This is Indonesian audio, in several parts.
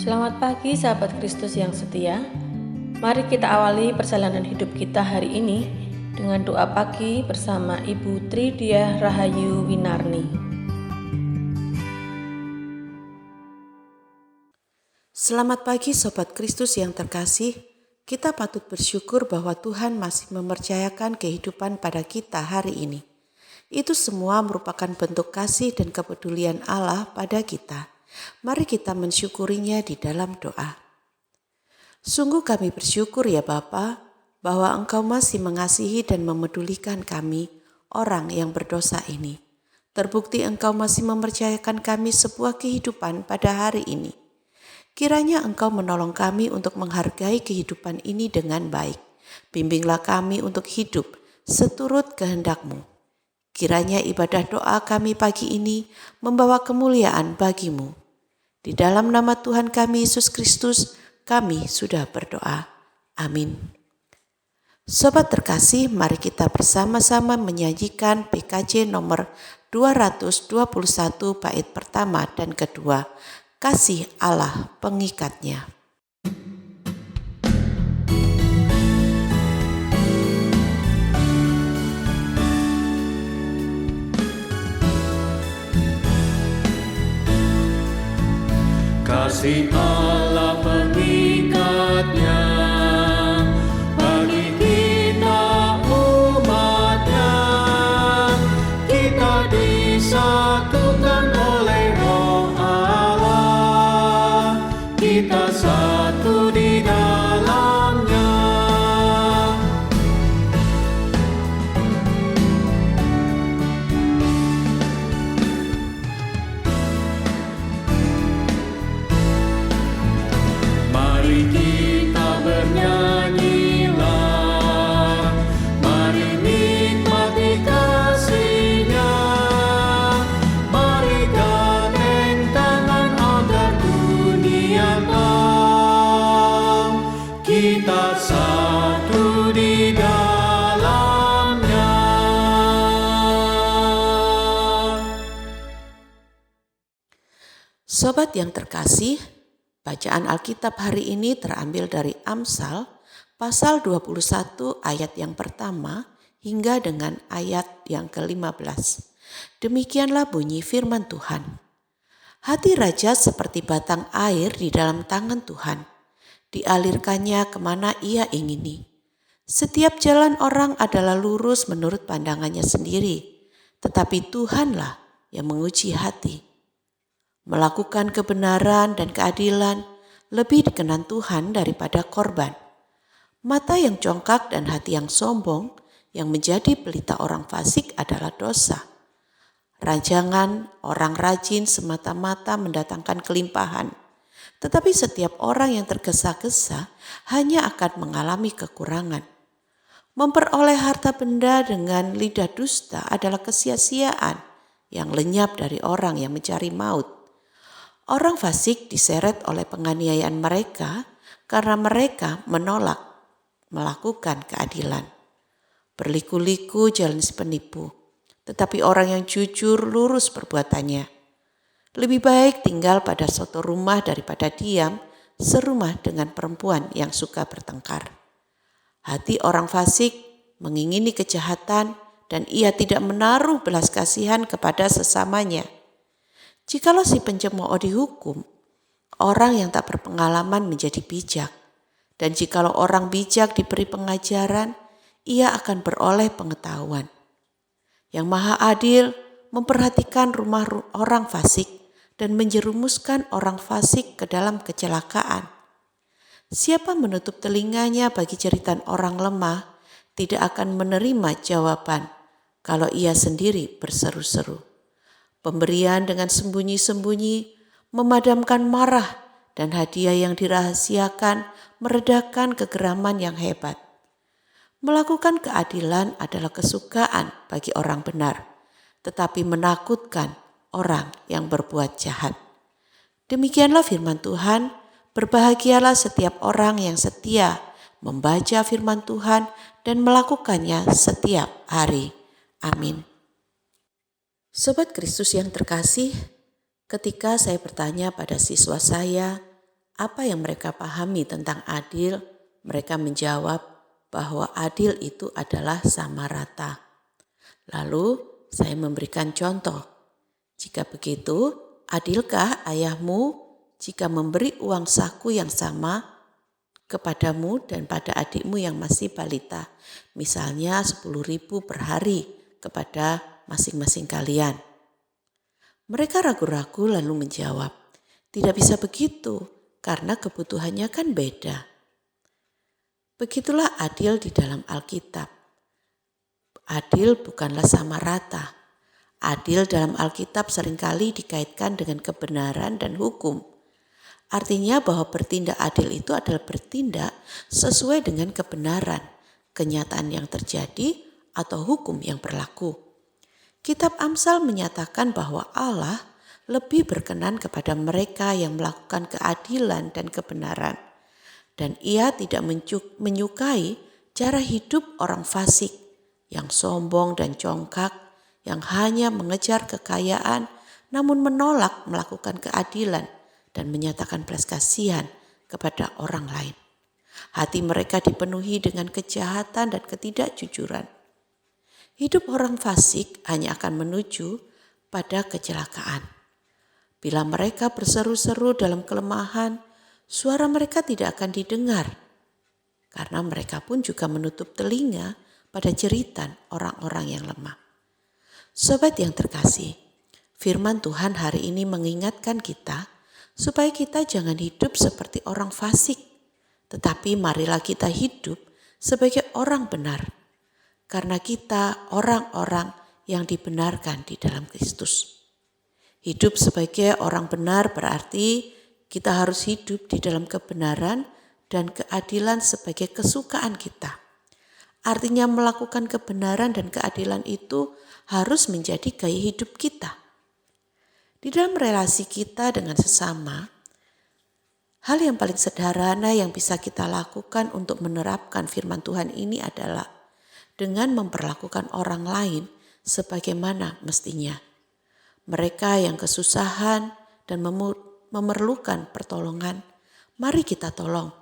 Selamat pagi sahabat Kristus yang setia. Mari kita awali perjalanan hidup kita hari ini dengan doa pagi bersama Ibu Tridia Rahayu Winarni. Selamat pagi Sobat Kristus yang terkasih. Kita patut bersyukur bahwa Tuhan masih mempercayakan kehidupan pada kita hari ini. Itu semua merupakan bentuk kasih dan kepedulian Allah pada kita. Mari kita mensyukurinya di dalam doa. Sungguh kami bersyukur ya Bapa, bahwa Engkau masih mengasihi dan memedulikan kami, orang yang berdosa ini. Terbukti Engkau masih mempercayakan kami sebuah kehidupan pada hari ini. Kiranya Engkau menolong kami untuk menghargai kehidupan ini dengan baik. Bimbinglah kami untuk hidup seturut kehendak-Mu. Kiranya ibadah doa kami pagi ini membawa kemuliaan bagi-Mu. Di dalam nama Tuhan kami Yesus Kristus, kami sudah berdoa. Amin. Sobat terkasih, mari kita bersama-sama menyanyikan PKJ nomor 221 bait pertama dan kedua, Kasih Allah Pengikatnya. Kasih Allah pengikatnya bagi kita umatnya. Kita disatukan oleh Roh Allah. Kita satu di dalamnya. Mari kita bernyanyilah, mari nikmati kasih-Nya, mari gandeng tangan agar dunia tahu kita satu di dalamnya. Sobat yang terkasih, bacaan Alkitab hari ini terambil dari Amsal pasal 21 ayat yang pertama hingga dengan ayat yang ke-15. Demikianlah bunyi firman Tuhan. Hati raja seperti batang air di dalam tangan Tuhan. Dialirkannya kemana ia ingini. Setiap jalan orang adalah lurus menurut pandangannya sendiri. Tetapi Tuhanlah yang menguji hati. Melakukan kebenaran dan keadilan lebih dikenan Tuhan daripada korban. Mata yang congkak dan hati yang sombong yang menjadi pelita orang fasik adalah dosa. Ranjangan orang rajin semata-mata mendatangkan kelimpahan, tetapi setiap orang yang tergesa-gesa hanya akan mengalami kekurangan. Memperoleh harta benda dengan lidah dusta adalah kesia-siaan yang lenyap dari orang yang mencari maut. Orang fasik diseret oleh penganiayaan mereka karena mereka menolak melakukan keadilan. Berliku-liku jalan si penipu, tetapi orang yang jujur lurus perbuatannya. Lebih baik tinggal pada suatu rumah daripada diam serumah dengan perempuan yang suka bertengkar. Hati orang fasik mengingini kejahatan dan ia tidak menaruh belas kasihan kepada sesamanya. Jikalau si pencemooh dihukum, orang yang tak berpengalaman menjadi bijak. Dan jikalau orang bijak diberi pengajaran, ia akan beroleh pengetahuan. Yang Maha Adil memperhatikan rumah orang fasik dan menjerumuskan orang fasik ke dalam kecelakaan. Siapa menutup telinganya bagi jeritan orang lemah, tidak akan menerima jawaban kalau ia sendiri berseru-seru. Pemberian dengan sembunyi-sembunyi memadamkan marah dan hadiah yang dirahasiakan meredakan kegeraman yang hebat. Melakukan keadilan adalah kesukaan bagi orang benar, tetapi menakutkan orang yang berbuat jahat. Demikianlah firman Tuhan, berbahagialah setiap orang yang setia membaca firman Tuhan dan melakukannya setiap hari. Amin. Sobat Kristus yang terkasih, ketika saya bertanya pada siswa saya, apa yang mereka pahami tentang adil, mereka menjawab bahwa adil itu adalah sama rata. Lalu saya memberikan contoh. Jika begitu, adilkah ayahmu jika memberi uang saku yang sama kepadamu dan pada adikmu yang masih balita, misalnya 10.000 per hari kepada masing-masing kalian? Mereka ragu-ragu lalu menjawab, tidak bisa begitu karena kebutuhannya kan beda. Begitulah adil di dalam Alkitab. Adil bukanlah sama rata. Adil dalam Alkitab seringkali dikaitkan dengan kebenaran dan hukum. Artinya bahwa bertindak adil itu adalah bertindak sesuai dengan kebenaran, kenyataan yang terjadi atau hukum yang berlaku. Kitab Amsal menyatakan bahwa Allah lebih berkenan kepada mereka yang melakukan keadilan dan kebenaran. Dan Ia tidak menyukai cara hidup orang fasik yang sombong dan congkak, yang hanya mengejar kekayaan namun menolak melakukan keadilan dan menyatakan belas kasihan kepada orang lain. Hati mereka dipenuhi dengan kejahatan dan ketidakjujuran. Hidup orang fasik hanya akan menuju pada kecelakaan. Bila mereka berseru-seru dalam kelemahan, suara mereka tidak akan didengar. Karena mereka pun juga menutup telinga pada jeritan orang-orang yang lemah. Sobat yang terkasih, firman Tuhan hari ini mengingatkan kita supaya kita jangan hidup seperti orang fasik. Tetapi marilah kita hidup sebagai orang benar. Karena kita orang-orang yang dibenarkan di dalam Kristus. Hidup sebagai orang benar berarti kita harus hidup di dalam kebenaran dan keadilan sebagai kesukaan kita. Artinya melakukan kebenaran dan keadilan itu harus menjadi gaya hidup kita. Di dalam relasi kita dengan sesama, hal yang paling sederhana yang bisa kita lakukan untuk menerapkan firman Tuhan ini adalah dengan memperlakukan orang lain sebagaimana mestinya. Mereka yang kesusahan dan memerlukan pertolongan, mari kita tolong.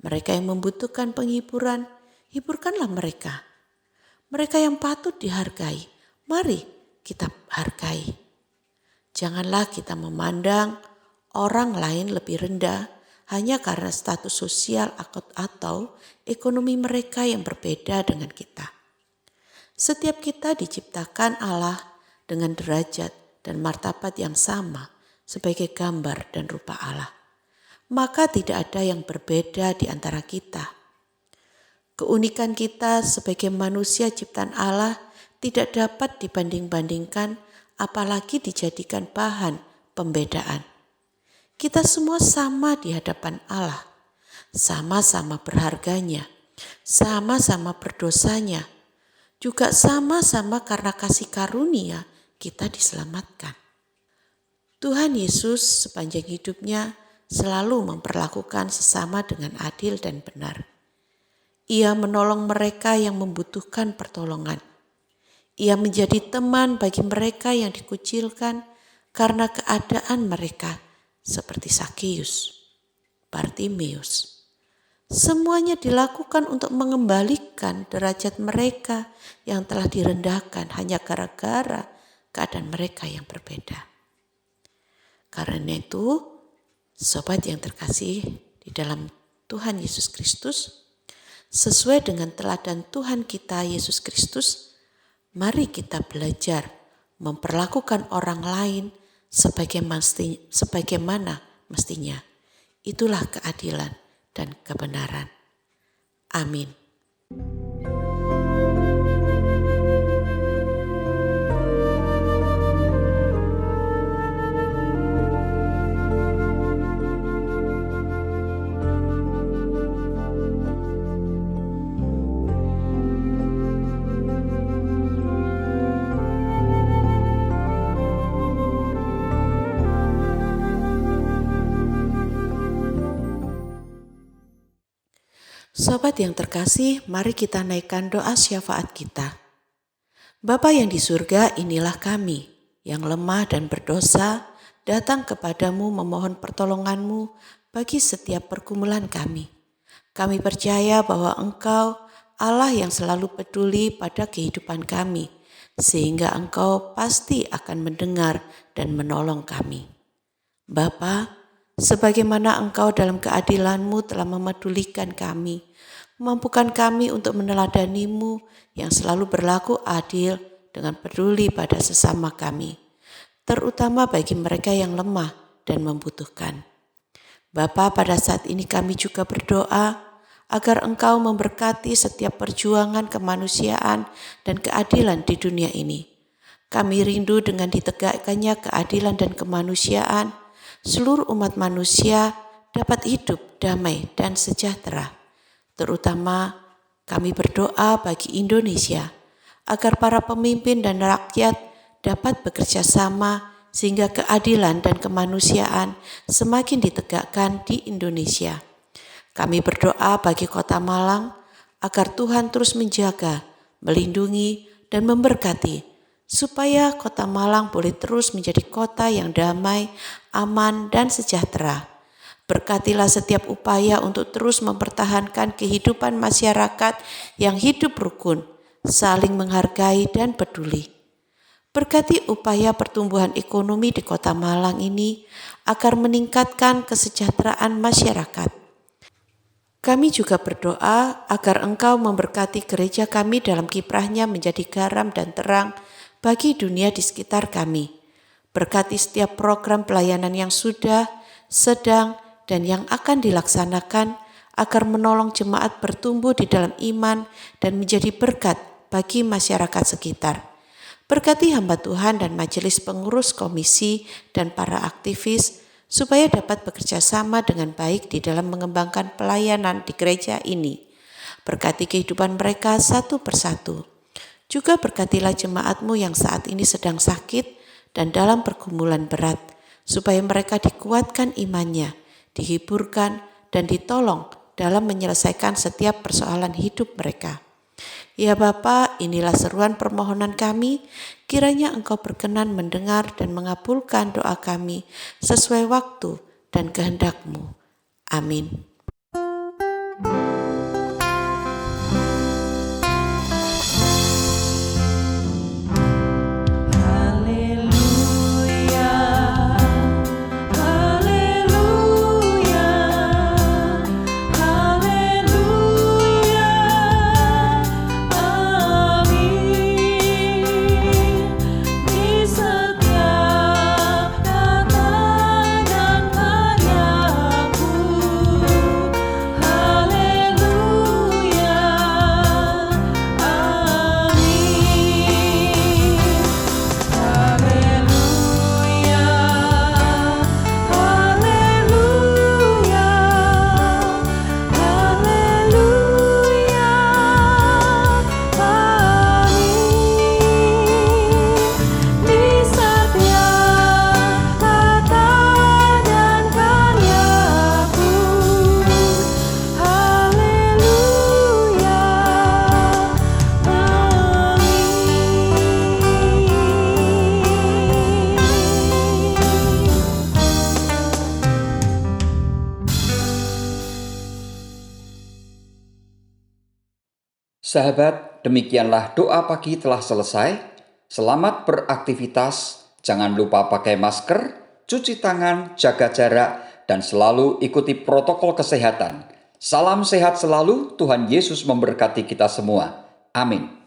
Mereka yang membutuhkan penghiburan, hiburkanlah mereka. Mereka yang patut dihargai, mari kita hargai. Janganlah kita memandang orang lain lebih rendah hanya karena status sosial atau ekonomi mereka yang berbeda dengan kita. Setiap kita diciptakan Allah dengan derajat dan martabat yang sama sebagai gambar dan rupa Allah. Maka tidak ada yang berbeda di antara kita. Keunikan kita sebagai manusia ciptaan Allah tidak dapat dibanding-bandingkan, apalagi dijadikan bahan pembedaan. Kita semua sama di hadapan Allah, sama-sama berharganya, sama-sama berdosanya, juga sama-sama karena kasih karunia kita diselamatkan. Tuhan Yesus sepanjang hidupnya selalu memperlakukan sesama dengan adil dan benar. Ia menolong mereka yang membutuhkan pertolongan. Ia menjadi teman bagi mereka yang dikucilkan karena keadaan mereka, seperti Sakeus, Bartimeus. Semuanya dilakukan untuk mengembalikan derajat mereka yang telah direndahkan hanya gara-gara keadaan mereka yang berbeda. Karena itu, sobat yang terkasih di dalam Tuhan Yesus Kristus, sesuai dengan teladan Tuhan kita Yesus Kristus, mari kita belajar memperlakukan orang lain sebagaimana mestinya. Itulah keadilan dan kebenaran. Amin. Sobat yang terkasih, mari kita naikkan doa syafaat kita. Bapa yang di surga, inilah kami yang lemah dan berdosa datang kepadamu memohon pertolonganmu bagi setiap pergumulan kami. Kami percaya bahwa Engkau Allah yang selalu peduli pada kehidupan kami, sehingga Engkau pasti akan mendengar dan menolong kami. Bapa, sebagaimana Engkau dalam keadilan-Mu telah memedulikan kami, mampukan kami untuk meneladani-Mu yang selalu berlaku adil dengan peduli pada sesama kami, terutama bagi mereka yang lemah dan membutuhkan. Bapa, pada saat ini kami juga berdoa agar Engkau memberkati setiap perjuangan kemanusiaan dan keadilan di dunia ini. Kami rindu dengan ditegakkannya keadilan dan kemanusiaan, seluruh umat manusia dapat hidup damai dan sejahtera. Terutama kami berdoa bagi Indonesia, agar para pemimpin dan rakyat dapat bekerja sama sehingga keadilan dan kemanusiaan semakin ditegakkan di Indonesia. Kami berdoa bagi Kota Malang agar Tuhan terus menjaga, melindungi, dan memberkati, supaya Kota Malang boleh terus menjadi kota yang damai, aman, dan sejahtera. Berkatilah setiap upaya untuk terus mempertahankan kehidupan masyarakat yang hidup rukun, saling menghargai dan peduli. Berkati upaya pertumbuhan ekonomi di Kota Malang ini agar meningkatkan kesejahteraan masyarakat. Kami juga berdoa agar Engkau memberkati gereja kami dalam kiprahnya menjadi garam dan terang bagi dunia di sekitar kami. Berkati setiap program pelayanan yang sudah, sedang, dan yang akan dilaksanakan agar menolong jemaat bertumbuh di dalam iman dan menjadi berkat bagi masyarakat sekitar. Berkati hamba Tuhan dan majelis pengurus komisi dan para aktivis supaya dapat bekerja sama dengan baik di dalam mengembangkan pelayanan di gereja ini. Berkati kehidupan mereka satu persatu. Juga berkatilah jemaat-Mu yang saat ini sedang sakit dan dalam pergumulan berat, supaya mereka dikuatkan imannya, dihiburkan, dan ditolong dalam menyelesaikan setiap persoalan hidup mereka. Ya Bapa, inilah seruan permohonan kami, kiranya Engkau berkenan mendengar dan mengabulkan doa kami sesuai waktu dan kehendak-Mu. Amin. Sahabat, demikianlah doa pagi telah selesai. Selamat beraktivitas, jangan lupa pakai masker, cuci tangan, jaga jarak, dan selalu ikuti protokol kesehatan. Salam sehat selalu, Tuhan Yesus memberkati kita semua. Amin.